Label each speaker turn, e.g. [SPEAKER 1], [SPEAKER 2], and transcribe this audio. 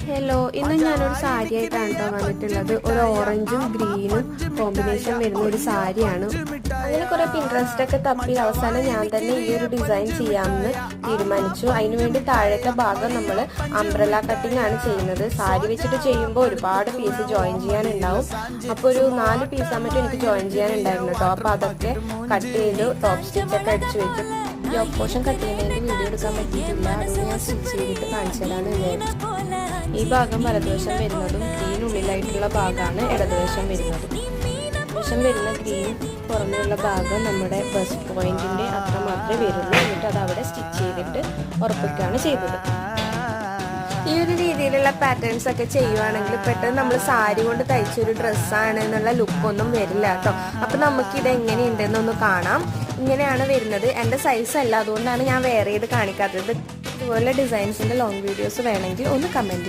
[SPEAKER 1] Hello, ഇന്ന് ഞാനൊരു സാരി ആയിട്ടാണ് വന്നിട്ടുള്ളത്. ഒരു ഓറഞ്ചും ഗ്രീനും കോമ്പിനേഷൻ വരുന്ന ഒരു സാരിയാണ്. അങ്ങനെ കുറെ പിൻട്രസ്റ്റ് ഒക്കെ തപ്പി അവസാനം ഞാൻ തന്നെ ഈ ഒരു ഡിസൈൻ ചെയ്യാമെന്ന് തീരുമാനിച്ചു. അതിനുവേണ്ടി താഴത്തെ ഭാഗം നമ്മൾ അംബ്രല കട്ടിംഗ് ആണ് ചെയ്യുന്നത്. സാരി വെച്ചിട്ട് ചെയ്യുമ്പോൾ ഒരുപാട് പീസ് ജോയിൻ ചെയ്യാനുണ്ടാവും. അപ്പോൾ ഒരു 4 പീസാൻ മറ്റും എനിക്ക് ജോയിൻ ചെയ്യാനുണ്ടായിരുന്നു കേട്ടോ. അപ്പോൾ അതൊക്കെ കട്ട് ചെയ്ത് ടോപ്പ് സ്റ്റിച്ചൊക്കെ അടിച്ചു വെച്ചു. യോക്ക് പോർഷൻ കട്ട് ചെയ്യുന്നതിൻ്റെ വീഡിയോ എടുക്കാൻ പറ്റിയിട്ടില്ല. അത് ഞാൻ സ്റ്റിച്ച് ചെയ്തിട്ട് കാണിച്ചു തരാമെന്ന് വിചാരിച്ചു. ഈ ഭാഗം വലതുവശം വരുന്നതും ഗ്രീൻ ഉള്ളിലായിട്ടുള്ള ഭാഗമാണ് ഇടതുവശം വരുന്നത്. വശം വരുന്ന ഗ്രീൻ പുറമെയുള്ള ഭാഗം നമ്മുടെ ബസ്റ്റ് പോയിന്റിന്റെ അത്ര മാത്രമേ വരുള്ളൂ. എന്നിട്ട് അത് അവിടെ സ്റ്റിച്ച് ചെയ്തിട്ട് ഉറപ്പിക്കുകയാണ് ചെയ്തത്. ഈ ഒരു രീതിയിലുള്ള പാറ്റേൺസ് ഒക്കെ ചെയ്യുവാണെങ്കിൽ പെട്ടെന്ന് നമ്മൾ സാരി കൊണ്ട് തയ്ച്ചൊരു ഡ്രസ്സാണ് എന്നുള്ള ലുക്കൊന്നും വരില്ല കേട്ടോ. അപ്പം നമുക്കിത് എങ്ങനെയുണ്ടെന്നൊന്ന് കാണാം. ഇങ്ങനെയാണ് വരുന്നത്. എൻ്റെ സൈസ് അല്ല, അതുകൊണ്ടാണ് ഞാൻ വേറെ ഇത് കാണിക്കാത്തത്. ഇതുപോലെ ഡിസൈൻസിൻ്റെ ലോങ് വീഡിയോസ് വേണമെങ്കിൽ ഒന്ന് കമൻറ്റ് ചെയ്യുക.